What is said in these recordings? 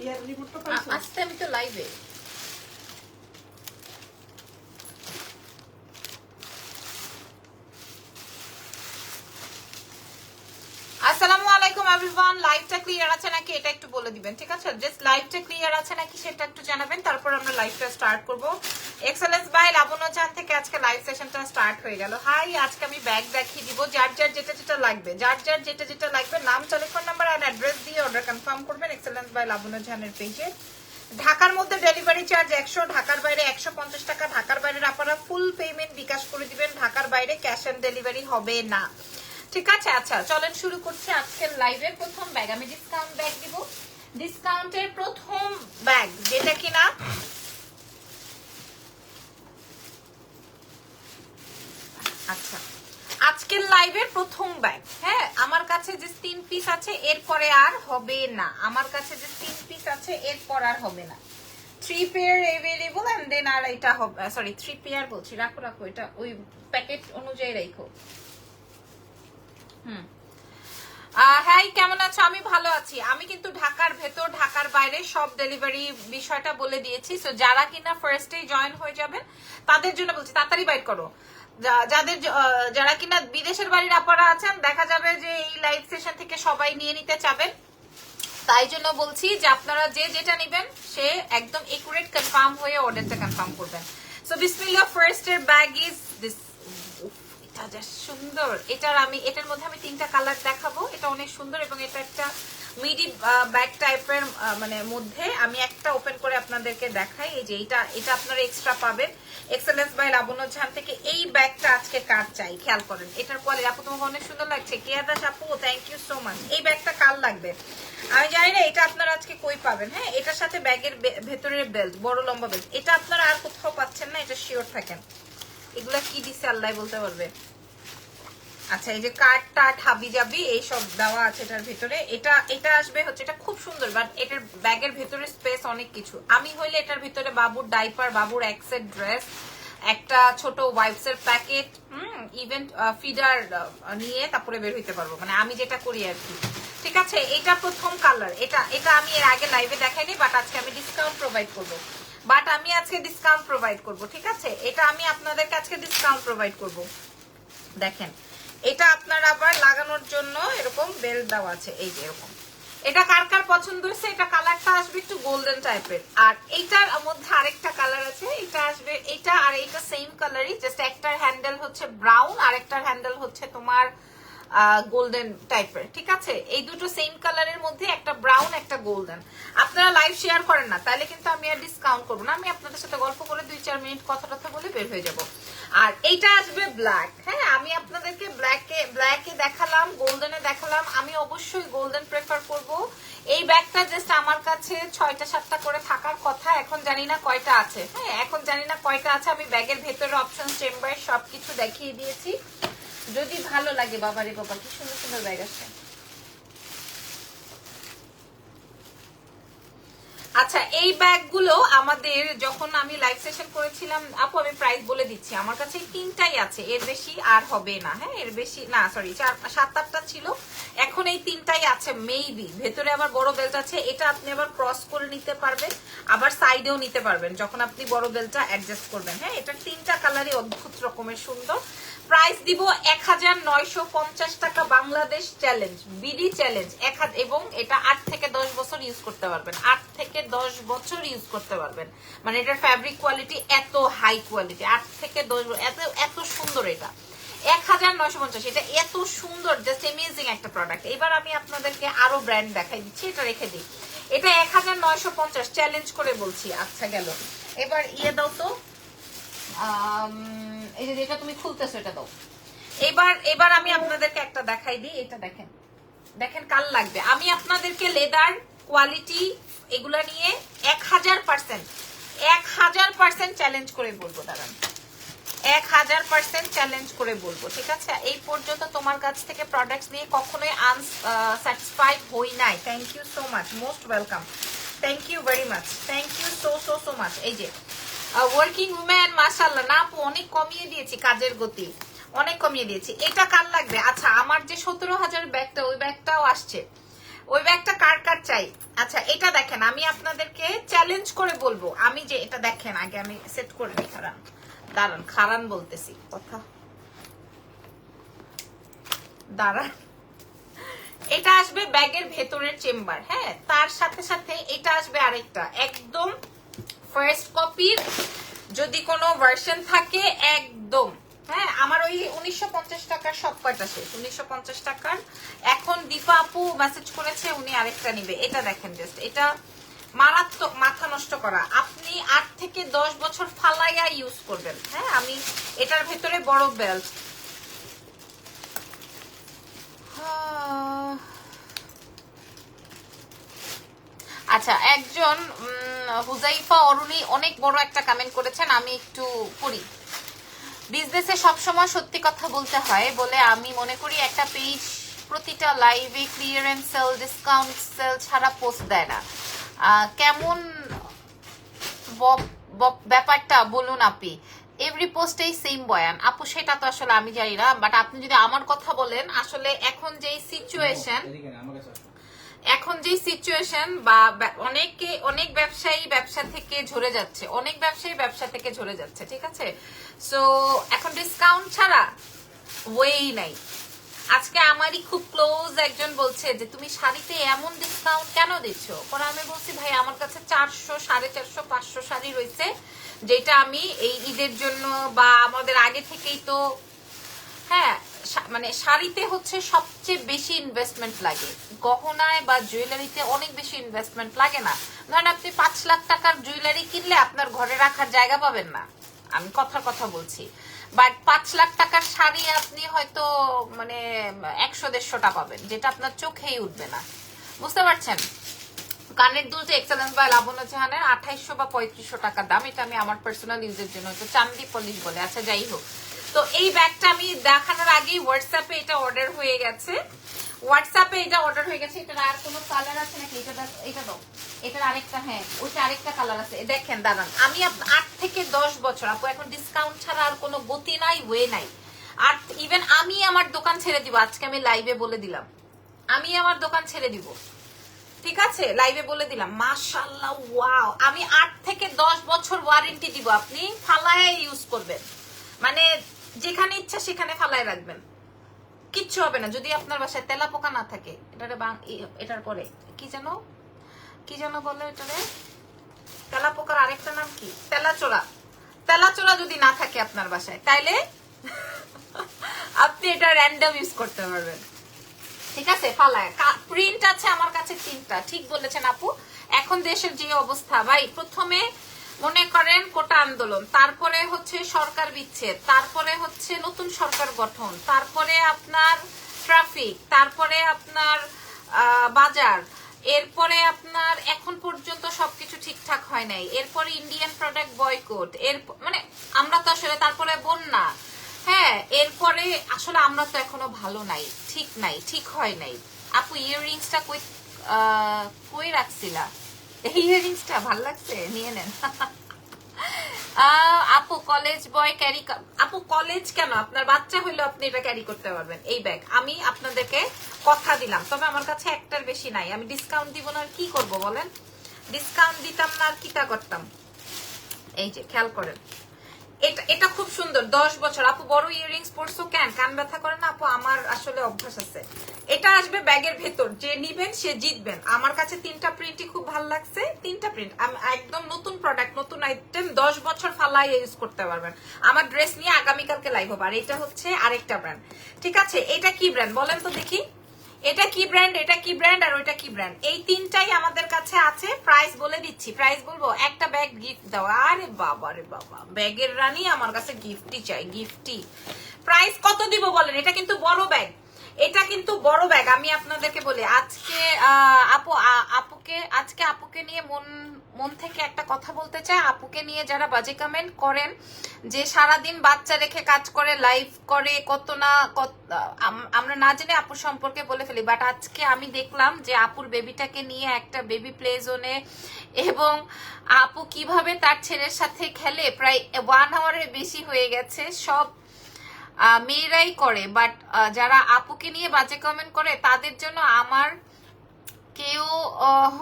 ইয়ার রিমোটটা পাইছো? আজকে আমি তো লাইভে। আসসালামু আলাইকুম এভরিওয়ান, লাইভটা ক্লিয়ার আছে নাকি এটা একটু বলে দিবেন, ঠিক আছে? জাস্ট লাইভটা ক্লিয়ার আছে নাকি সেটা একটু জানাবেন, তারপর আমরা লাইভটা স্টার্ট করব। এক্সেলেন্স বাই লাবণ্য জান থেকে আজকে লাইভ সেশনটা স্টার্ট হয়ে গেল। হাই, আজকে আমি ব্যাগ দেখিয়ে দিব, যার যার যেটা যেটা লাগবে, যার যার যেটা যেটা লাগবে নাম, টেলিফোন নাম্বার আর অ্যাড্রেস দিয়ে অর্ডার কনফার্ম করবেন এক্সেলেন্স বাই লাবণ্য জানের পেজে। ঢাকার মধ্যে ডেলিভারি চার্জ 100, ঢাকার বাইরে 150 টাকা। ঢাকার বাইরে আপনারা ফুল পেমেন্ট বিকাশ করে দিবেন, ঢাকার বাইরে ক্যাশ অন ডেলিভারি হবে না, ঠিক আছে? আচ্ছা চলেন শুরু করছি আজকের লাইভের প্রথম ব্যাগ। আমি ডিসকাউন্ট ব্যাগ দিব, ডিসকাউন্টের প্রথম ব্যাগ যেটা কিনা আচ্ছা আজকের লাইভের প্রথম ব্যাগ। হ্যাঁ, আমার কাছে যে 3 পিস আছে এরপরে আর হবে না, আমার কাছে যে 3 পিস আছে এরপর আর হবে না। 3 পেয়ার अवेलेबल এন্ড দেন আর এটা হবে, সরি 3 পেয়ার বলছি, রাখো রাখো, এটা ওই প্যাকেট অনুযায়ী রাখো। হ্যাঁ, কেমন আছো? আমি ভালো আছি। আমি কিন্তু ঢাকার ভেতর ঢাকার বাইরে সব ডেলিভারি বিষয়টা বলে দিয়েছি। সো যারা কিনা ফার্স্টে জয়েন হয়ে যাবেন তাদের জন্য বলছি তাড়াতাড়ি বাইট করো। যাদের যারা কিনা বিদেশের বাড়ির আপনারা আছেন, দেখা যাবে যে এই লাইভ সেশন থেকে সবাই নিয়ে নিতে চাবেন, তাই জন্য বলছি যে আপনারা যে যেটা নেবেন সে একদম একুরেট কনফার্ম হয়ে অর্ডারটা কনফার্ম করবেন। সো বিসমিল্লাহ, ফার্স্ট এর ব্যাগ ইজ দিস। এটা যা সুন্দর, এটার মধ্যে আমি 3টা কালার দেখাবো। এটা অনেক সুন্দর এবং এটা একটা মিডি ব্যাগ টাইপের মানে মধ্যে আমি একটা ওপেন করে আপনাদেরকে দেখাই। এই যে এটা আপনারা এক্সট্রা পাবেন এক্সেলেন্স বাই লাবণ্য ঝান থেকে। এই ব্যাগটা আজকে কার চাই খেয়াল করেন, এটার কোয়ালিটি আপু তোমাকে অনেক সুন্দর লাগছে। কেয়া দাস আপু থ্যাংক ইউ সো মাচ। এই ব্যাগটা কার লাগবে আমি জানি না, এটা আপনারা আজকে কই পাবেন। হ্যাঁ, এটার সাথে ব্যাগের ভেতরের বেল্ট, বড় লম্বা বেল্ট, এটা আপনারা আর কোথাও পাচ্ছেন না, এটা শিওর থাকেন। এগুলা কি দিছে আল্লাহ বলতে পারবে। আচ্ছা, এই যে কার্ড টার্ট হাবি জাবি এইসব দেওয়া আছে এটার ভিতরে। এটা আসবে হচ্ছে, এটা খুব সুন্দর, বাট এটার ব্যাগের ভিতরে স্পেস অনেক কিছু। আমি হইলে এটার ভিতরে বাবুর ডাইপার, বাবুর এক সেট ড্রেস, একটা ছোট ওয়াইপস এর প্যাকেট, ইভেন্ট ফিডার নিয়ে তারপরে বের হইতে পারবো, মানে আমি যেটা করি আর কি, ঠিক আছে? এটা প্রথম কালার। এটা আমি এর আগে লাইভে দেখাইনি, বাট আজকে আমি ডিসকাউন্ট প্রোভাইড করবো, ঠিক আছে? এটা আমি আপনাদেরকে আজকে ডিসকাউন্ট প্রোভাইড করব। দেখেন, এটা আপনার আবার লাগানোর জন্য এরকম বেল্ট দেওয়া আছে, এই যে এরকম। এটা কার কার পছন্দ হয়েছে? এটা কালারটা আসবে একটু গোল্ডেন টাইপের, আর এইটার মধ্যে আরেকটা কালার আছে, এটা আসবে এটা আর এইটা সেম কালারই, জাস্ট একটার হ্যান্ডেল হচ্ছে ব্রাউন আর একটার হ্যান্ডেল হচ্ছে তোমার গোল্ডেন টাইপের, ঠিক আছে? এই দুটো সেম কালারের মধ্যে একটা ব্রাউন একটা গোল্ডেন। আপনারা লাইভ শেয়ার করেন না, তাহলে কিন্তু আমি আর ডিসকাউন্ট করবো না। আমি আপনাদের সাথে গল্প করে 2-4 মিনিট কথা বলে বের হয়ে যাব। আর এইটা আসবে ব্ল্যাক। হ্যাঁ, আমি আপনাদেরকে ব্ল্যাকে দেখালাম, গোল্ডেনে দেখালাম, আমি অবশ্যই গোল্ডেন প্রেফার করব। এই ব্যাগটা জাস্ট আমার কাছে 6টা-7টা করে থাকার কথা, এখন জানি না কয়টা আছে। হ্যাঁ, এখন জানি না কয়টা আছে। আমি ব্যাগের ভেতরে অপশন, চেম্বার সবকিছু দেখিয়ে দিয়েছি। যদি ভালো লাগে, বাবারে বাবা কি সুন্দর সুন্দর ব্যাগ আছে। আচ্ছা, এই ব্যাগগুলো আমাদের যখন আমি লাইভ সেশন করেছিলাম, আপু আমি প্রাইস বলে দিচ্ছি, আমার কাছে 3টাই আছে, এর বেশি আর হবে না। হ্যাঁ, এর বেশি না, সরি 7-8টা ছিল, এখন এই 3টাই আছে মেবি। ভেতরে আবার বড় বেল্ট আছে, এটা আপনি আবার ক্রস করে নিতে পারবেন, আবার সাইডেও নিতে পারবেন যখন আপনি বড় বেল্টটা অ্যাডজাস্ট করবেন। হ্যাঁ, এটার 3টা কালারই অদ্ভুত রকমের সুন্দর। প্রাইস দিব 1950 টাকা, বাংলাদেশ চ্যালেঞ্জ, বিডি চ্যালেঞ্জ। এবং এটা 8 থেকে 10 বছর ইউজ করতে পারবেন, 8 থেকে 10 বছর ইউজ করতে পারবেন, মানে এটার ফ্যাব্রিক কোয়ালিটি এত হাই কোয়ালিটি, 8 থেকে 10 এত সুন্দর। এটা 1950, এটা এত সুন্দর, জাস্ট অ্যামেজিং একটা প্রোডাক্ট। এবার আমি আপনাদেরকে আরো ব্র্যান্ড দেখাই দিচ্ছি, এটা রেখে দিই। এটা 1950 চ্যালেঞ্জ করে বলছি। আচ্ছা গেল, এবার দাও তো, এই যে যেটা তুমি খুলতেছো এটা দাও। এবার আমি আপনাদেরকে একটা দেখাই দিই, এটা দেখেন, দেখেন কাল লাগবে। আমি আপনাদেরকে লেদার কোয়ালিটি এগুলা নিয়ে 1000% চ্যালেঞ্জ করে বলবো, দাঁড়ান, 1000% চ্যালেঞ্জ করে বলবো, ঠিক আছে? এই পর্যন্ত তোমার কাছ থেকে প্রোডাক্টস নিয়ে কখনোই আনস্যাটিসফাইড হই নাই। Thank you so much, most welcome, thank you very much, thank you so much. এই যে ওয়ার্কিং উম্যান, মাশাআল্লাহ, না আপু অনেক কমিয়ে দিয়েছি, কাজের গতি অনেক কমিয়ে দিয়েছি। এটা কাল লাগবে? আচ্ছা, আমার যে 17,000 ব্যাগটা, ওই ব্যাগটাও আসছে, ওই ব্যাগটা কার কার চাই? আচ্ছা এটা দেখেন, আমি আপনাদেরকে চ্যালেঞ্জ করে বলবো, আমি যে এটা দেখেন, আগে আমি সেট করে নিই। দাঁড়ান খারান বলতেছি কথা, দাঁড়ান। এটা আসবে ব্যাগের ভেতরের চেম্বার, হ্যাঁ, তার সাথে সাথে এটা আসবে আরেকটা একদম ফার্স্ট কপির যদি কোনো ভার্সন থাকে একদম, হ্যাঁ। আমার ওই 1950 টাকার সব কয়টা শেষ, 1950 টাকার। এখন দীপা আপু মেসেজ করেছে উনি আরেকটা নিবে। এটা দেখেন জাস্ট, এটা মারাত্মক মাথা নষ্ট করা। আপনি 8 থেকে 10 বছর ফালাইয়া ইউজ করবেন, হ্যাঁ। আমি এটার ভেতরে বড় বেল্ট, আচ্ছা একজন হুজাইফা অরুণী অনেক বড় একটা কমেন্ট করেছেন, আমি একটু পড়ি। বিজনেসে সবসময় সত্যি কথা বলতে হয় বলে আমি মনে করি একটা পেজ প্রতিটা লাইভে ক্লিয়ারেন্স সেল, ডিসকাউন্ট সেল ছাড়া পোস্ট দেয় না। কেমন ব্যাপারটা বলুন আপনি? এভরি পোস্টেই সেম বয়ান আপু, সেটা তো আসলে আমি জানি না, বাট আপনি যদি আমার কথা বলেন, আসলে এখন যে সিচুয়েশন, বা অনেক ব্যবসায়ী ব্যবসা থেকে ঝরে যাচ্ছে, অনেক ব্যবসায়ী ব্যবসা থেকে ঝরে যাচ্ছে, ঠিক আছে। সো এখন ডিসকাউন্ট ছাড়া ওয়েই নাই। আজকে আমারই খুব ক্লোজ একজন বলছে যে তুমি শাড়িতে এমন ডিসকাউন্ট কেন দিচ্ছ? পরে আমি বলছি ভাই আমার কাছে 400, 450, 500 শাড়ি রয়েছে, যেটা আমি এই ঈদের জন্য বা আমাদের আগে থেকেই তো, হ্যাঁ, মানে শাড়িতে হচ্ছে সবচেয়ে বেশি ইনভেস্টমেন্ট লাগে, গহনায় বা জুয়েলারিতে অনেক বেশি ইনভেস্টমেন্ট লাগে না। ধরেন আপনি 5 লাখ টাকার জুয়েলারি কিনলে আপনার ঘরে রাখার জায়গা পাবেন না, আমি কথা বলছি। বাট 5 লাখ টাকার শাড়ি আপনি হয়তো মানে 100-150টা পাবেন, যেটা আপনার চোখেই উঠবে না, বুঝতে পারছেন। কানের দুল যে এক্সেলেন্স বা লাবণ্য জাহানের 2800 বা 3500 টাকা দাম, এটা আমি আমার পার্সোনাল ইউজের জন্য, তো চান্দি পলিশ বলে। আচ্ছা যাই হোক, তো এই ব্যাগটা আমি দেখানোর আগেই হোয়াটসঅ্যাপে এটা অর্ডার হয়ে গেছে, এটার আর কোনো কালার আছে নাকি? এটা দাও, এটার আরেকটা, হ্যাঁ ওইটা আরেকটা কালার আছে, দেখেন দাঁড়ান। আমি 8 থেকে 10 বছর আপু, এখন ডিসকাউন্ট ছাড়া আর কোনো গতি নাই, ওয়ে নাই। আর ইভেন আমি আমার দোকান ছেড়ে দিব, আজকে আমি লাইভে বলে দিলাম, আমি আমার দোকান ছেড়ে দিব, ঠিক আছে, লাইভে বলে দিলাম। মাশাআল্লাহ, ওয়াও। আমি 8 থেকে 10 বছর ওয়ারেন্টি দিব, আপনি ফালায় ইউজ করবেন, মানে যেখানে ইচ্ছা সেখানে ফালায় রাখবেন, কিচ্ছু হবে না। যদি আপনার বাসায় তেলা পোকা না থাকে, এটার পরে কি যেন বলে এটারে, তেলা পোকার আরেকটা নাম কি, তেলাচোরা যদি না থাকে আপনার বাসায়, তাইলে আপনি এটা র্যান্ডম ইউজ করতে পারবেন, ঠিক আছে। ফালায় প্রিন্ট আছে আমার কাছে 3টা, ঠিক বলেছেন আপু। এখন দেশের যে অবস্থা ভাই, প্রথমে মনে করেন কোটা আন্দোলন, তারপরে হচ্ছে সরকার বিচ্ছেদ, তারপরে হচ্ছে নতুন সরকার গঠন, তারপরে আপনার ট্রাফিক, তারপরে আপনার বাজার, এরপরে আপনার এখন পর্যন্ত সবকিছু ঠিকঠাক হয় নাই, এরপরে ইন্ডিয়ান প্রোডাক্ট বয়কট, মানে আমরা তো আসলে, তারপরে বন্যা, হ্যাঁ, এরপরে আসলে আমরা তো এখনো ভালো নাই, ঠিক হয় নাই। আপু ইয়াররিংসটা কই রাখছিলা? এই ইয়াররিংসটা ভালো লাগছে, নিয়ে নেন। আপু কলেজ বয় ক্যারি, আপু কলেজ কেন, আপনার বাচ্চা হইলেও আপনি এটা ক্যারি করতে পারবেন। এই ব্যাগ আমি আপনাদেরকে কথা দিলাম, তবে আমার কাছে একটার বেশি নাই। আমি ডিসকাউন্ট দিব না, আর কি করব বলেন, ডিসকাউন্ট দিতাম না আর কিটা করতাম। এই যে খেয়াল করেন, এটা খুব সুন্দর, 10 বছর। আপু বড় ইয়াররিংস পরছো কেন, কান ব্যথা করে না? আপু আমার আসলে অভ্যাস আছে। এটা আসবে ব্যাগের ভেতর, যে নিবেন সে জিতবেন। আমার কাছে 3টা প্রিন্টই খুব ভালো লাগছে, 3টা প্রিন্ট একদম নতুন প্রোডাক্ট, নতুন আইটেম, 10 বছর ফালাই ইউজ করতে পারবেন। আমার ড্রেস নিয়ে আগামীকালকে লাইভ হবে। আর এটা হচ্ছে আরেকটা ব্র্যান্ড, ঠিক আছে। এটা কি ব্র্যান্ড বলেন তো দেখি, এটা কি ব্র্যান্ড, এটা কি ব্র্যান্ড, আর ওইটা কি ব্র্যান্ড? এই 3টাই আমাদের কাছে আছে। প্রাইস বলে দিচ্ছি, প্রাইস বলবো, একটা ব্যাগ গিফট দাও। আরে বাবা রে বাবা, ব্যাগের রানী আমার কাছে গিফটই চাই, গিফটই। প্রাইস কত দিব বলেন? এটা কিন্তু বড় ব্যাগ, এটা কিন্তু বড় ব্যাগ। আমি আপনাদেরকে বলি, আজকে আপুকে নিয়ে মন থেকে একটা কথা বলতে চাই। আপুকে নিয়ে যারা বাজে কমেন্ট করেন, যে সারাদিন বাচ্চা রেখে কাজ করে, লাইভ করে, আমরা না জেনে আপুর সম্পর্কে বলে ফেলি। বাট আজকে আমি দেখলাম যে আপুর বেবিটাকে নিয়ে একটা বেবি প্লে জোনে, এবং আপু কিভাবে তার ছেলের সাথে খেলে, প্রায় 1 আওয়ারের বেশি হয়ে গেছে। সব মেয়েরাই করে, বাট যারা আপুকে নিয়ে বাজে কমেন্ট করে তাদের জন্য আমার ভিডিও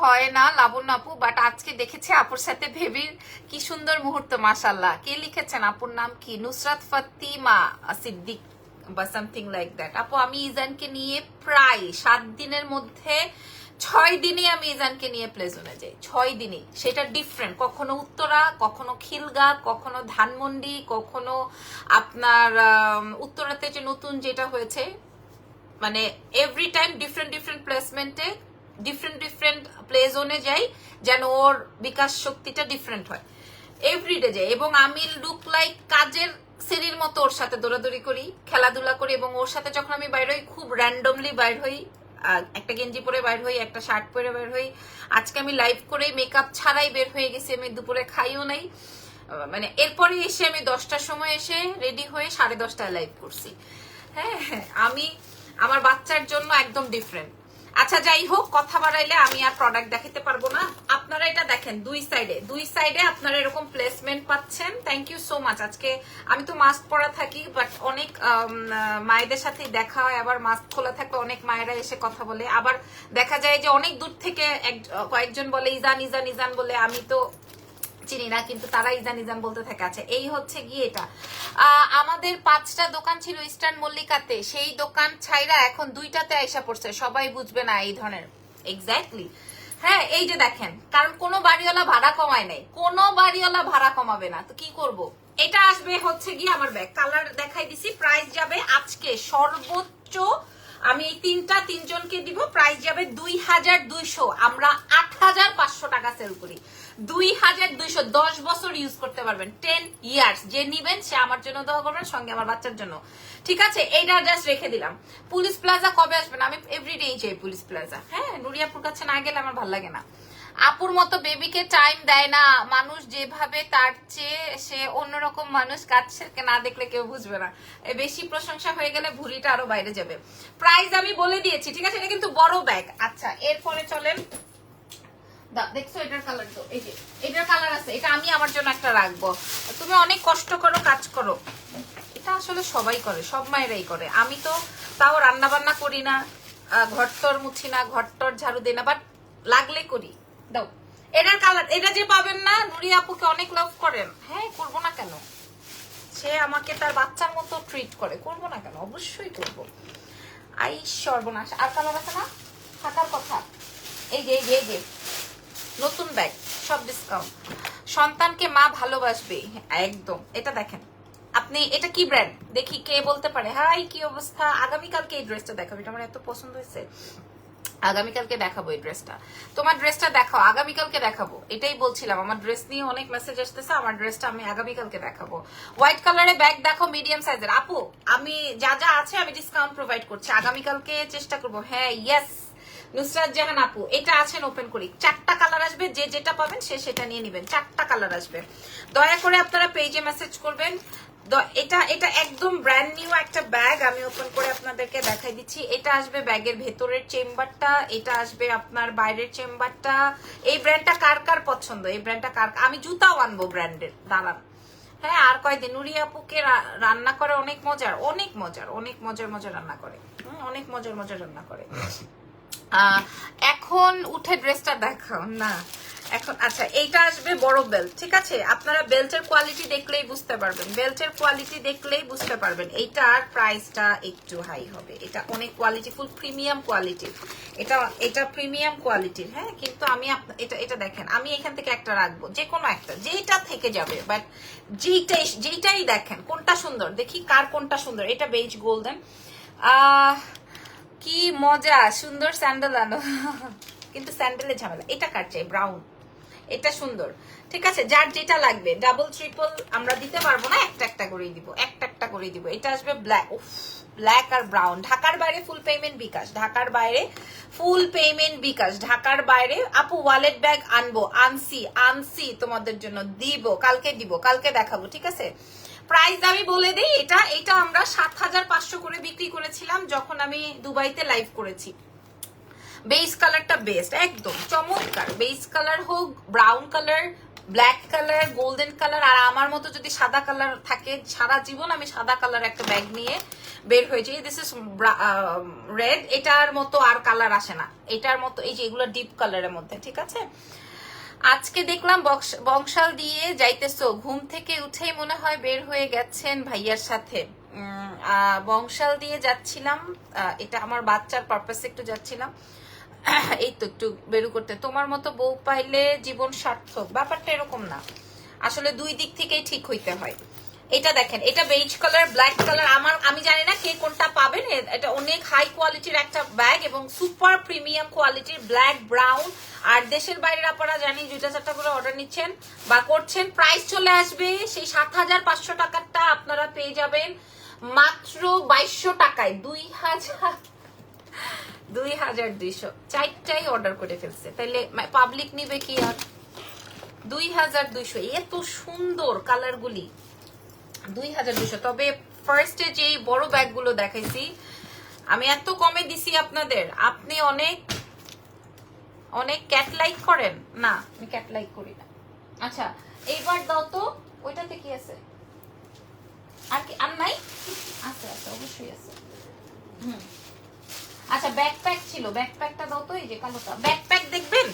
হয় না লাবণ্য আপু, বাট আজকে দেখেছি আপুর সাথে ভেবির কি সুন্দর মুহূর্ত, মাশাল্লাহ। কে লিখেছেন, আপুর নাম কি? নুসরাত ফাতিমা সিদ্দিক বা সামথিং লাইক দ্যাট। আপু আমি ইজানকে নিয়ে প্রায় 7 দিনের মধ্যে 6 দিনই আমি ইজানকে নিয়ে প্লে জোনে যাই, 6 দিনই। সেটা ডিফারেন্ট, কখনো উত্তরা, কখনো খিলগা, কখনো ধানমন্ডি, কখনো আপনার উত্তরাতে যে নতুন যেটা হয়েছে, মানে এভরি টাইম ডিফারেন্ট ডিফারেন্ট প্লেসমেন্টে ডিফারেন্ট প্লে জোনে যাই, যেন ওর বিকাশ শক্তিটা ডিফারেন্ট হয়। এভরিডে যাই এবং আমি লুক লাইক কাজের সেরির মতো ওর সাথে দৌড়াদৌড়ি করি, খেলাধুলা করি, এবং ওর সাথে যখন আমি বাইর হই খুব র্যান্ডমলি বাইর হই, একটা গেঞ্জি পরে বাইর হই, একটা শার্ট পরে বের হই। আজকে আমি লাইভ করে মেকআপ ছাড়াই বের হয়ে গেছি, আমি দুপুরে খাইও নাই, মানে এরপরে এসে আমি 10টার সময় এসে রেডি হয়ে 10:30টায় লাইভ করছি। হ্যাঁ, আমি আমার বাচ্চার জন্য একদম ডিফারেন্ট। আচ্ছা যাই হোক, কথা বাড়াইলে আমি আর প্রোডাক্ট দেখাতে পারবো না। আপনারা এটা দেখেন, দুই সাইডে আপনারা এরকম প্লেসমেন্ট পাচ্ছেন। Thank you so much. আজকে আমি তো মাস্ক পরা থাকি, বাট অনেক মায়েদের সাথে দেখা হয়, আবার মাস্ক খোলা থাকলে অনেক মায়েরা এসে কথা বলে, আবার দেখা যায় যে অনেক দূর থেকে কয়েকজন বলে ইজান ইজান ইজান বলে, আমি তো চিনি না, কিন্তু তারা ইজান ইজান বলতে থাকে। আছে এই হচ্ছে গিয়ে এটা আমাদের 5টা দোকান ছিল ইস্টার্ন মল্লিকাতে, সেই দোকান ছাইরা এখন 2টাতে আইসা পড়ছে। সবাই বুঝবে না এই ধরনের, এক্স্যাক্টলি। হ্যাঁ, এই যে দেখেন, কারণ কোনো বাড়িওয়ালা ভাড়া কমায় নাই, কোনো বাড়িওয়ালা ভাড়া কমাবে না, তো কি করব। এটা আসবে হচ্ছে গিয়ে আমার ব্যাগ, কালার দেখাই দিছি। প্রাইস যাবে আজকে সর্বোচ্চ, আমি এই 3জনকে দিব, প্রাইস যাবে 2200। আমরা 8500 টাকা সেল করি। 2200, 10 বছর ইউজ করতে পারবেন, 10 ইয়ার্স। যে নিবেন সে আমার জন্য দোয়া করবেন, সঙ্গে আমার বাচ্চার জন্য, ঠিক আছে। এইটা জাস্ট রেখে দিলাম। পুলিশ প্লাজা কবে আসবেন? আমি এভরিডেই চাই পুলিশ প্লাজা। হ্যাঁ, নুরিয়াপুর কাছে না গেলে আমার ভালো লাগে না। আপুর মতো বেবিকে টাইম দেয় না মানুষ যেভাবে, তার চেয়ে সে অন্যরকম মানুষ, কাছে না দেখলে কেউ বুঝবে না। বেশি প্রশংসা হয়ে গেলে ভুলিটা আরো বাইরে যাবে। প্রাইস আমি বলে দিয়েছি, ঠিক আছে। এটা কিন্তু বড় ব্যাগ। আচ্ছা, এরপরে চলেন, দেখছো এটার কালার, তো এই যে এটার কালার আছে, এটা আমি আমার জন্য একটা রাখবো। তুমি অনেক কষ্ট করো, কাজ করো, এটা আসলে সবাই করে, সব মায়েরাই করে। আমি তো তাও রান্না বান্না করি না, ঘরটর মুছি না, ঘরটর ঝাড়ু দিই না, বাট লাগলে করি। দাও এটার কালার। এটা যে পাবেন না, নুরি আপুকে অনেক লাভ করেন। হ্যাঁ, করবো না কেন, সে আমাকে তার বাচ্চার মতো ট্রিট করে, করবো না কেন, অবশ্যই করবো। আই সর্বনাশ, আর কালার আছে না, থাকার কথা। এই যে এই যে নতুন ব্যাগ, সব ডিসকাউন্ট। সন্তানকে মা ভালোবাসবে, একদম। এটা দেখেন আপনি, এটা কি ব্র্যান্ড দেখি, কে বলতে পারে? হাই, কি অবস্থা? আগামীকালকে এই ড্রেসটা দেখাবো, এটা আমার এত পছন্দ হয়েছে, আগামীকালকে দেখাবো এই ড্রেসটা। তোমার ড্রেসটা দেখাও, আগামীকালকে দেখাবো। এটাই বলছিলাম, আমার ড্রেস নিয়ে অনেক মেসেজ আসতেছে, আমার ড্রেসটা আমি আগামীকালকে দেখাবো। হোয়াইট কালারে ব্যাগ দেখো, মিডিয়াম সাইজের। আপু আমি যা যা আছে আমি ডিসকাউন্ট প্রোভাইড করছি, আগামীকালকে চেষ্টা করবো। হ্যাঁ, ইয়েস নুসরাত জাহান আপু, এটা আছেন, ওপেন করি। 4টা কালার আসবে, যে যেটা পাবেন সে সেটা নিয়ে নেবেন। 4টা কালার আসবে, দয়া করে আপনারা পেজে মেসেজ করবেন। এটা এটা একদম ব্র্যান্ড নিউ একটা ব্যাগ, আমি ওপেন করে আপনাদেরকে দেখাই দিচ্ছি। এটা আসবে ব্যাগের ভেতরের চেম্বারটা, এটা আসবে আপনার বাইরের চেম্বারটা। এই ব্র্যান্ডটা কার কার পছন্দ, এই ব্র্যান্ডটা কার? আমি জুতাও আনবো ব্র্যান্ডের, দাঁড়ান। হ্যাঁ, আর কয়দিন। নুরি আপুকে রান্না করে অনেক মজার, অনেক মজার, অনেক মজার মজার রান্না করে, অনেক মজার মজার রান্না করে। এখন উঠে ড্রেসটা দেখাও না এখন। আচ্ছা, এইটা আসবে বড় বেল্ট, ঠিক আছে। আপনারা বেল্টের কোয়ালিটি দেখলেই বুঝতে পারবেন, বেল্টের কোয়ালিটি দেখলেই বুঝতে পারবেন। এইটার প্রাইসটা একটু হাই হবে, এটা অনেক কোয়ালিটিফুল, প্রিমিয়াম কোয়ালিটির। এটা প্রিমিয়াম কোয়ালিটির। হ্যাঁ, কিন্তু আমি এটা দেখেন, আমি এখান থেকে একটা রাখবো, যে কোনো একটা, যেটা থেকে যাবে, বাট যেইটাই দেখেন কোনটা সুন্দর, দেখি কার কোনটা সুন্দর। এটা বেজ গোল্ডেন, কি মজা, সুন্দর স্যান্ডেল আনো, কিন্তু স্যান্ডেলের ঝামেলা। এটা কার চাই? ব্রাউন, এটা সুন্দর, ঠিক আছে। যার যেটা লাগবে, ডাবল ট্রিপল আমরা দিতে পারবো না, একটা একটা করেই দিব, একটা একটা করেই দিব। এটা আসবে ব্ল্যাক, ব্ল্যাক আর ব্রাউন। ঢাকার বাইরে ফুল পেমেন্ট বিকাশ, ঢাকার বাইরে ফুল পেমেন্ট বিকাশ, ঢাকার বাইরে। আপু ওয়ালেট ব্যাগ আনবো, আনছি তোমাদের জন্য, দিব, কালকে দিব, কালকে দেখাবো, ঠিক আছে। প্রাইস আমি বলে দিই, এটা আমরা 7500 করে বিক্রি করেছিলাম যখন আমি দুবাইতে লাইভ করেছি। বেস কালারটা বেস্ট, একদম চমৎকার। বেস কালার হোক, brown colour, black colour, golden colour, আর আমার মতো যদি সাদা কালার থাকে, সারা জীবন আমি সাদা কালার একটা ব্যাগ নিয়ে বের হয়ে যাই। দিস ইজ রেড, এটার মতো আর কালার আসে না, এটার মতো। এই যে এগুলো ডিপ কালারের মধ্যে, ঠিক আছে। আজকে দেখলাম বংশাল দিয়ে যাইতেছো, ঘুম থেকে উঠেই মনে হয় বের হয়ে গেছেন ভাইয়ার সাথে। বংশাল দিয়ে যাচ্ছিলাম, এটা আমার বাচ্চার পারপাসে একটু যাচ্ছিলাম, এই তো একটু বেরু করতে। তোমার মতো বউ পাইলে জীবন সার্থক, ব্যাপারটা এরকম না, আসলে দুই দিক থেকেই ঠিক হইতে হয়। এটা দেখেন, এটা বেজ কালার, ব্ল্যাক কালার, আমি জানি না কে কোনটা পাবেন। এটা অনেক হাই কোয়ালিটির একটা ব্যাগ এবং সুপার প্রিমিয়াম কোয়ালিটির, ব্ল্যাক ব্রাউন। আর দেশের বাইরের আপনারা জানি 2-4টা করে অর্ডার নিচ্ছেন বা করছেন, প্রাইস চলে আসবে সেই 7,500 টাকারটা আপনারা পেয়ে যাবেন মাত্র 2200 টাকায়। 2200, চারটাই অর্ডার করে ফেলছে, তাইলে পাবলিক নিবে কি আর? 2200, এত সুন্দর কালার গুলি, 2200। তবে ফার্স্টে যে বড় ব্যাগ গুলো দেখাইছি আমি এত কমে দিছি আপনাদের, আপনি অনেক অনেক ক্যাট লাইক করেন না, আমি ক্যাট লাইক করি না। আচ্ছা এইবার দাও তো, ওইটাতে কি আছে? আর কি আর নাই? আছে আছে, অবশ্যই আছে। আচ্ছা ব্যাকপ্যাক ছিল, ব্যাকপ্যাকটা দাও তো, এই যে কালোটা ব্যাকপ্যাক দেখবেন।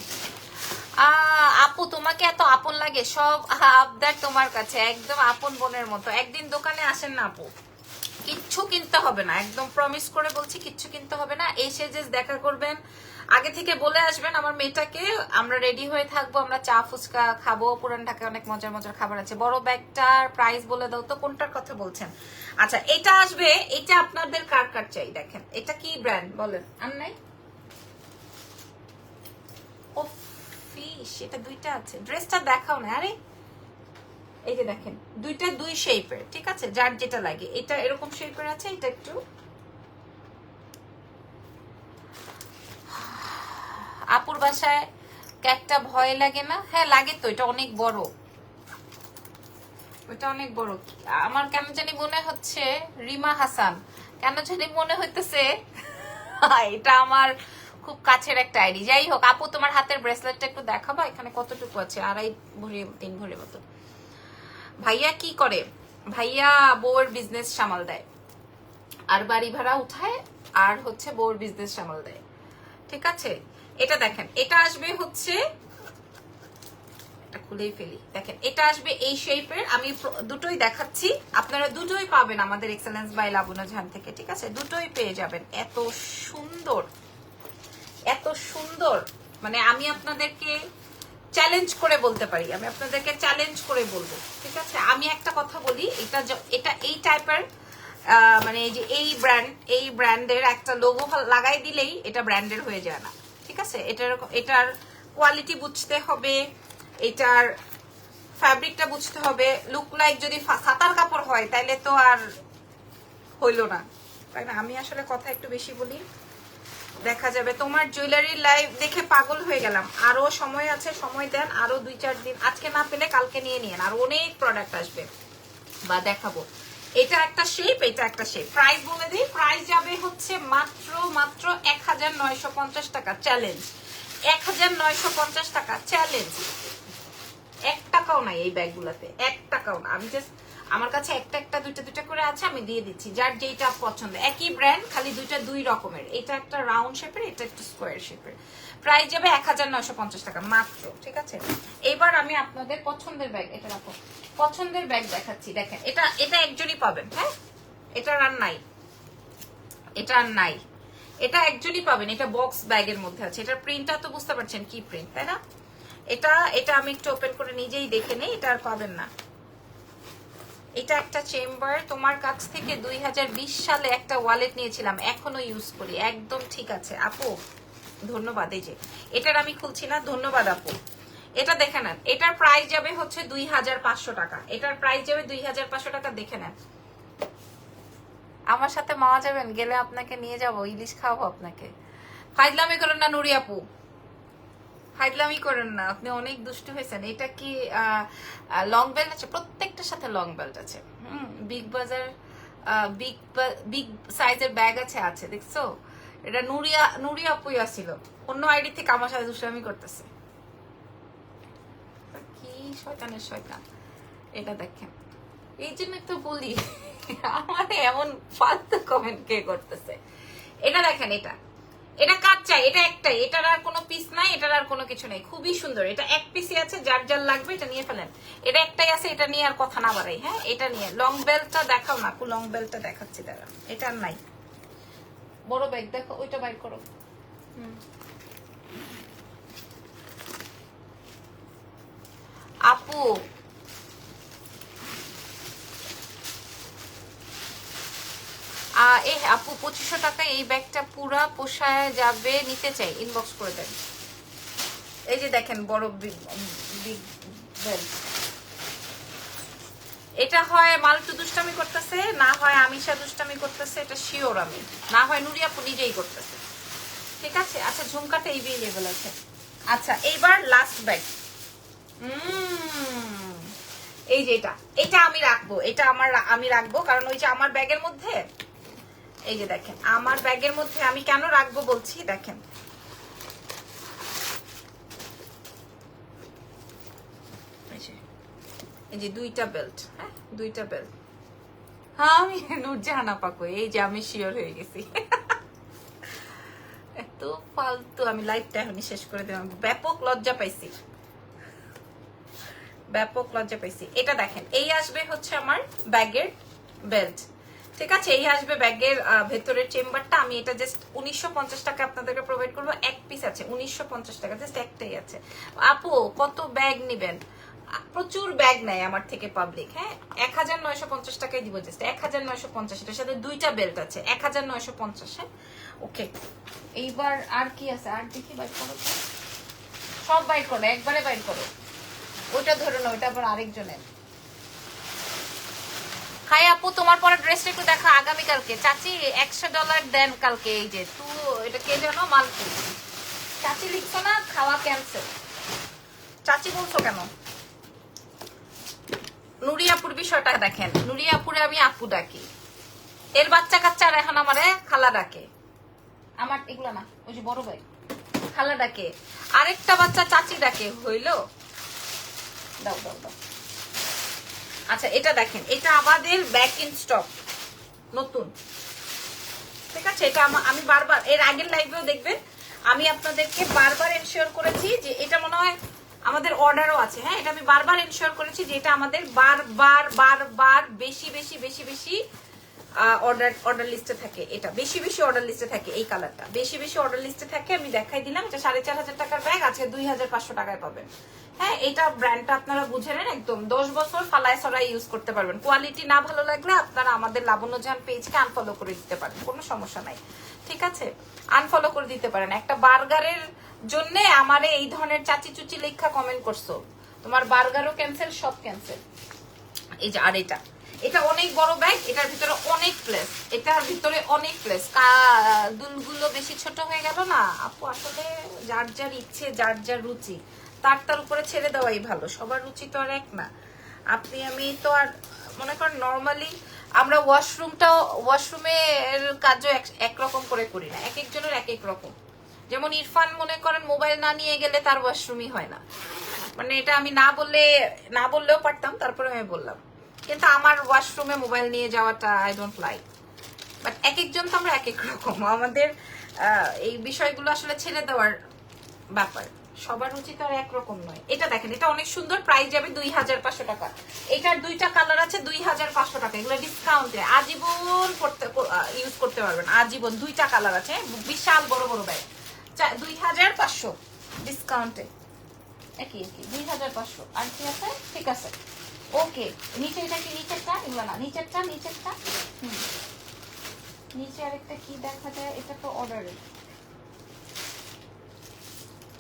আপু তোমাকে এত আপন লাগে, সব আবদার তোমার কাছে, একদম আপন বোনের মতো। একদিন দোকানে আসেন না আপু, কিচ্ছু কিনতে হবে না, একদম প্রমিস করে বলছি, কিচ্ছু কিনতে হবে না। এসে যে দেখা করবেন, আগে থেকে বলে আসবেন আমার মেয়েটাকে, আমরা রেডি হয়ে থাকবো, আমরা চা ফুচকা খাবো। পুরান ঢাকায় অনেক মজার মজার খাবার আছে। বড় ব্যাগটার প্রাইস বলে দাও তো, কোনটার কথা বলছেন? আচ্ছা এটা আসবে, এটা আপনাদের কার কার চাই? দেখেন এটা কি ব্র্যান্ড বলেন, আর নাই? ও ফিশ, এটা দুইটা আছে। ড্রেসটা দেখাও না, আরে এই যে দেখেন, দুইটা দুই শেপের, ঠিক আছে, যার যেটা লাগে। এটা এরকম শেপের আছে, এটা একটু আপুর বাসায় ক্যাটটা ভয় লাগে না? হ্যাঁ লাগে তো, এটা অনেক বড়, ওটা অনেক বড়। আমার কেন জানি মনে হচ্ছে রিমা হাসান, কেন জানি মনে হইতেছে এটা আমার খুব কাছের একটা আইডি। যাই হোক আপু, তোমার হাতের ব্রেসলেটটা একটু দেখাবা, এখানে কতটুকু আছে? 2.5 ভরি 3 ভরি মতো। ভাইয়া কি করে? ভাইয়া বউয়ের বিজনেস সামাল দেয়, আর বাড়ি ভাড়া উঠায়, আর হচ্ছে বউয়ের বিজনেস সামাল দেয়, ঠিক আছে। এটা দেখেন, এটা আসবে হচ্ছে, খুলেই ফেলি, দেখেন এটা আসবে এই শেপের। আমি দুটোই দেখাচ্ছি, আপনারা দুটোই পাবেন আমাদের এক্সেলেন্স বাই লাবণা জাহান থেকে, ঠিক আছে, দুটোই পেয়ে যাবেন। এত সুন্দর, এত সুন্দর, মানে আমি আপনাদেরকে চ্যালেঞ্জ করে বলতে পারি, আমি আপনাদেরকে চ্যালেঞ্জ করে বলবো, ঠিক আছে। আমি একটা কথা বলি, এটা এই টাইপের, মানে এই যে এই ব্র্যান্ডের একটা লোগো লাগাই দিলেই এটা ব্র্যান্ডের হয়ে যায় না, ঠিক আছে। এটার কোয়ালিটি বুঝতে হবে, এটার ফ্যাব্রিকটা বুঝতে হবে। লুক লাইক যদি সাতার কাপড় হয় তাইলে তো আর হইল না, তাই না? আমি আসলে কথা একটু বেশি বলি, দেখা যাবে। তোমার জুয়েলারি লাইভ দেখে পাগল হয়ে গেলাম, আরো সময় আছে, সময় দেন, আরো 2-4 দিন, আজকে না পেলে কালকে নিয়ে নিন, আর অনেক প্রোডাক্ট আসবে বা দেখাবো। এটা একটা শেপ, এটা একটা শেপ। প্রাইস বলে দিই, প্রাইস যাবে হচ্ছে মাত্র 1950 টাকা, চ্যালেঞ্জ। 1950 টাকা চ্যালেঞ্জ, 1 টাকাও নাই এই ব্যাগগুলোতে, 1 টাকাও না। আমি জাস্ট, আমার কাছে একটা দুইটা করে আছে, আমি দিয়ে দিচ্ছি যার যেটা পছন্দ। একই ব্র্যান্ড, খালি দুইটা দুই রকমের, এটা একটা রাউন্ড শেপের, এটা একটা স্কোয়ার শেপের। প্রাইস যাবে 1950 টাকা মাত্র, ঠিক আছে। এবার আমি আপনাদের পছন্দের ব্যাগ, এটা রাখো, পছন্দের ব্যাগ দেখাচ্ছি। দেখেন এটা একজনই পাবেন, হ্যাঁ, এটা আর নাই, এটা আর নাই, এটা একজনই পাবেন। এটা বক্স ব্যাগের মধ্যে আছে, এটার প্রিন্টটা তো বুঝতে পারছেন কি প্রিন্ট, তাই না? এটা আমি একটু ওপেন করে নিজেই দেখে নেই, এটা আর পাবেন না। এটা একটা চেম্বার, তোমার কাছ থেকে 2020 সালে একটা ওয়ালেট নিয়েছিলাম, এখনো ইউজ করি, একদম ঠিক আছে আপু, ধন্যবাদ। এই যে এটার আমি খুলছি না, ধন্যবাদ আপু। এটা দেখে নেন, এটার প্রাইস যাবে হচ্ছে 2500 টাকা, এটার প্রাইস যাবে 2500 টাকা, দেখে নেন। আমার সাথে মাওয়া যাবেন, গেলে আপনাকে নিয়ে যাব, ইলিশ খাওয়াবো আপনাকে। ফাইজলামি করেন না নুরি আপু, ফাইজলামি করেন না, আপনি অনেক দুষ্টু হয়েছেন। এটা কি লং বেল্ট আছে? প্রত্যেকটার সাথে লং বেল্ট আছে। বিগ বাজার বিগ সাইজের ব্যাগ আছে, দেখছো? এটা নুরি আপুই আসছিল, অন্য আইডি থেকে আমার সাথে দুষ্টামি করতেছে, কি শয়তানের শয়তান। এটা দেখেন, এই জন্য তো বলি আমার এমন ফালতু কমেন্ট কে করতেছে। এটা দেখেন, এটা কাজ চাই, এটা একটাই, এটার আর কোনো পিস নাই, এটার আর কোনো কিছু নাই, খুবই সুন্দর। এটা এক পিসই আছে, যার যার লাগবে এটা নিয়ে ফেলেন। এটা একটাই আছে, এটা নিয়ে আর কথা না বাড়াই। হ্যাঁ, এটা নিয়ে লং বেল্টটা দেখাও না, লং বেল্টটা দেখাচ্ছি দাঁড়া। এটা আর নাই, বড় ব্যাগ দেখো, ওইটা বাইর করো। আপু আপু 2500 টাকায় এই ব্যাগটা পুরা পোষায় যাবে, নিতে চাই, ইনবক্স করে দেন। এই যে দেখেন বড় বিগ বেল্ট। এটা হয় মালটু দুষ্টামি করতেছে, না হয় আমিষা দুষ্টামি করতেছে, এটা শিওর আমি, না হয় নুরি আপু নিজেই করতেছে। ঠিক আছে, আচ্ছা ঝুমকাটা এই লেভেল আছে। আচ্ছা এইবার লাস্ট ব্যাগ। এই যে এটা আমি রাখবো, এটা আমি রাখবো, কারণ ওই যে আমার ব্যাগের মধ্যে, এই যে দেখেন আমার ব্যাগের মধ্যে আমি কেন রাখবো বলছি, দেখেন এই যে দুইটা বেল্ট, হ্যাঁ দুইটা বেল্ট। হ্যাঁ আমি নুরজাহান আপা কই, এই যে আমি শিওর হয়ে গেছি। এত ফালতু, আমি লাইভটা এখনই শেষ করে দিলাম, ব্যাপক লজ্জা পাইছি, ব্যাপক লজ্জা পাইছি। এটা দেখেন, এই আসবে হচ্ছে আমার ব্যাগের বেল্ট, ঠিক আছে, এই আসবে ব্যাগের ভেতরের চেম্বারটা। আমি এটা জাস্ট 1950 টাকা আপনাদেরকে প্রোভাইড করবো, এক পিস আছে 1950 টাকা, জাস্ট একটাই আছে। আপু কত ব্যাগ নিবেন? প্রচুর ব্যাগ নেয় আমার থেকে পাবলিক। হ্যাঁ 1950 টাকায় দিব, জাস্ট 1950, এটার সাথে দুইটা বেল্ট আছে, 1950। হ্যাঁ ওকে, এইবার আর কি আছে, আর দেখি বাইর করো, সব বাইর করো, একবারে বাইর করো। ওইটা ধরো না, ওইটা আবার আরেকজনের। হাই আপু, তোমার পরে ড্রেসটা একটু দেখা আগামীকালকে। চাচি $100 দেন কালকে। এই যে তু, এটা কে জানো, মালতু। চাচি লিখছো না, খাওয়া ক্যান্সেল। চাচি বলছো কেন? নুরি আপুর বিষয়টা দেখেন, নুরি আপুরে আমি আপু ডাকি, এর বাচ্চা কাচ্চা আর এখন আমারে খালা ডাকে। আমার এগুলো না, ওই যে বড় ভাই খালা ডাকে, আরেকটা বাচ্চা চাচি ডাকে, হইলো? দাও দাও দাও। আচ্ছা এটা দেখেন, এটা আমাদের ব্যাক ইন স্টক, নতুন, ঠিক আছে। এটা আমি বারবার এর আগের লাইভেও দেখবেন, আমি আপনাদেরকে বারবার এনশিওর করেছি যে এটা মনে হয় আমাদের অর্ডারও আছে। হ্যাঁ এটা আমি বারবার এনশিওর করেছি যে এটা আমাদের বারবার বেশি বেশি বেশি বেশি অর্ডার লিস্টে থাকে, এটা বেশি বেশি অর্ডার লিস্টে থাকে, এই কালারটা বেশি বেশি অর্ডার লিস্টে থাকে। আমি দেখাই দিলাম, এটা 4500 টাকার ব্যাগ, আজকে 2500 টাকায় পাবেন। হ্যাঁ এটা ব্র্যান্ডটা আপনারা বুঝে নেন, একদম 10 বছর ফালায় সরাই ইউজ করতে পারবেন। কোয়ালিটি না ভালো লাগলে আপনারা আমাদের লাবণ্য জাহান পেজকে আনফলো করে দিতে পারেন, কোনো সমস্যা নাই, ঠিক আছে, আনফলো করে দিতে পারেন। একটা বার্গারের জন্য আমারে এই ধরনের চাচি চুচি লেখা কমেন্ট করছো, তোমার বার্গারও ক্যান্সেল, সব ক্যান্সেল। এই যে আর এটা অনেক বড় ব্যাগ, এটার ভিতরে অনেক প্লেস, এটার ভিতরে অনেক প্লেস। দুলগুলো বেশি ছোট হয়ে গেল না আপু, আসলে যার যার ইচ্ছে, যার যার রুচি, তার উপরে ছেড়ে দেওয়াই ভালো, সবার রুচি তো আর এক না। আপনি আমি তো আর মনে করেন নর্মালি আমরা ওয়াশরুমের কাজও একরকম করে করি না, এক একজনের এক এক রকম। যেমন ইরফান মনে করেন মোবাইল না নিয়ে গেলে তার ওয়াশরুমই হয় না, মানে এটা আমি না বললেও পারতাম, তারপরে আমি বললাম। কিন্তু আমার ওয়াশরুমে মোবাইল নিয়ে যাওয়াটা আই ডোন্ট লাইক, বাট এক একজন তো আমরা এক এক রকম, আমাদের এই বিষয়গুলো আসলে ছেড়ে দেওয়ার ব্যাপার, সবার উচিত আর একরকম নয়। এটা দেখেন, এটা অনেক সুন্দর, প্রাইস যাবে 2500 টাকা। এটার দুইটা কালার আছে, 2500 টাকা, এগুলো ডিসকাউন্টে আজীবন ইউজ করতে পারবেন, আজীবন। দুইটা কালার আছে, বিশাল বড় বড় ব্যাগ, 2500 ডিসকাউন্টে, একই 2500। আর কি আছে, ঠিক আছে ওকে। নিচে এটা কি, নিচেরটা এগুলো না, নিচেরটা নিচে আরেকটা কি দেখা যায়, এটা তো অর্ডারের,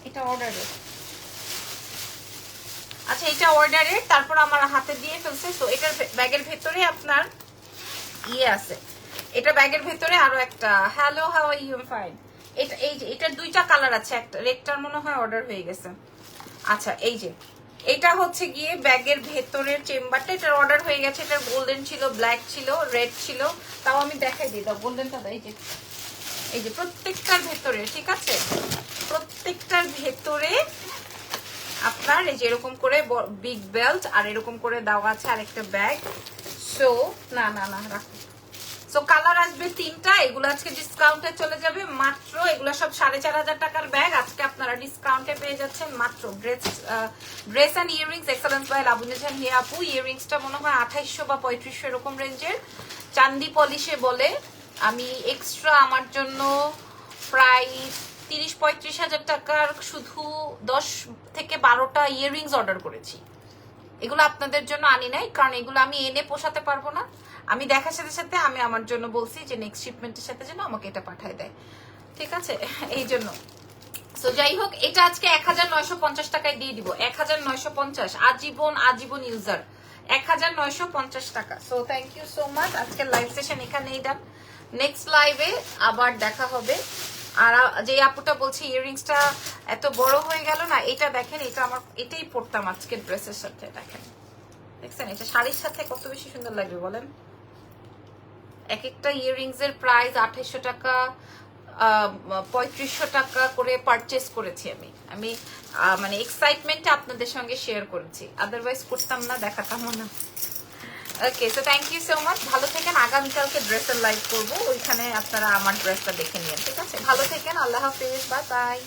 এটা অর্ডারের, আচ্ছা এটা অর্ডারের, তারপর আমার হাতে দিয়ে ফেলছে। তো এটার ব্যাগের ভেতরে আপনার ইয়ে আছে, এটা ব্যাগের ভেতরে আরো একটা, hello how are you, fine. এটা এই যে এটার দুইটা কালার আছে, একটা রেডটার মনে হয় অর্ডার হয়ে গেছে। আচ্ছা এই যে এটা হচ্ছে গিয়ে ব্যাগের ভেতরের চেম্বারটা, এটার অর্ডার হয়ে গেছে। এটার গোল্ডেন ছিল, ব্ল্যাক ছিল, রেড ছিল, তাও আমি দেখাই দিই, দাও গোল্ডেনটা, এই যে এই যে প্রত্যেকটার ভেতরে, ঠিক আছে, প্রত্যেকটার ভেতরে আপনার এই যে এরকম করে বিগ বেল্ট আর এরকম করে দেওয়া আছে আরেকটা ব্যাগ। সো না না না রাখো। সো কালার আসবে 3টা, এগুলো আজকে ডিসকাউন্টে চলে যাবে মাত্র, এগুলো সব 4500 টাকার ব্যাগ, আজকে আপনারা ডিসকাউন্টে পেয়ে যাচ্ছেন মাত্র। Dress and earrings excellence by Labanya Jahan Hiya আপু। ইয়াররিংসটা মনে হয় 2800 বা 3500 এরকম রেঞ্জের, চান্দি পলিশে বলে। আমি এক্সট্রা আমার জন্য প্রায় 30-35 হাজার টাকার শুধু 10 থেকে 12টা ইয়াররিংস অর্ডার করেছি। এগুলো আপনাদের জন্য আনি নাই, কারণ এগুলো আমি এনে পোষাতে পারবো না। আমি দেখার সাথে সাথে আমি আমার জন্য বলছি যে নেক্সট শিপমেন্টের সাথে যেন আমাকে এটা পাঠায় দেয়, ঠিক আছে, এই জন্য। তো যাই হোক, এটা আজকে 1950 টাকায় দিয়ে দিব, 1950, আজীবন ইউজার, 1950 টাকা। So thank you so much. আজকের লাইভ সেশন এখানেই ডান, নেক্সট লাইভে আবার দেখা হবে। আর যে আপুটা বলছে ইয়াররিংসটা এত বড় হয়ে গেল না, এটা দেখেন, এটা আমার এটাই পরতাম আজকের ড্রেসের সাথে, দেখেন, দেখছেন এটা শাড়ির সাথে কত বেশি সুন্দর লাগবে বলেন। এক একটা ইয়াররিংস এর প্রাইস 2800 টাকা, 3500 টাকা করে পারচেস করেছি আমি মানে এক্সাইটমেন্টে আপনাদের সঙ্গে শেয়ার করেছি, আদারওয়াইজ করতাম না, দেখাতামও না। Okay, so thank you so much, ভালো থাকেন। আগামীকালকে ড্রেসের লাইভ করবো, ওইখানে আপনারা আমার ড্রেসটা দেখে নিন, ঠিক আছে, ভালো থাকেন, আল্লাহ হাফিজ, বাই বাই।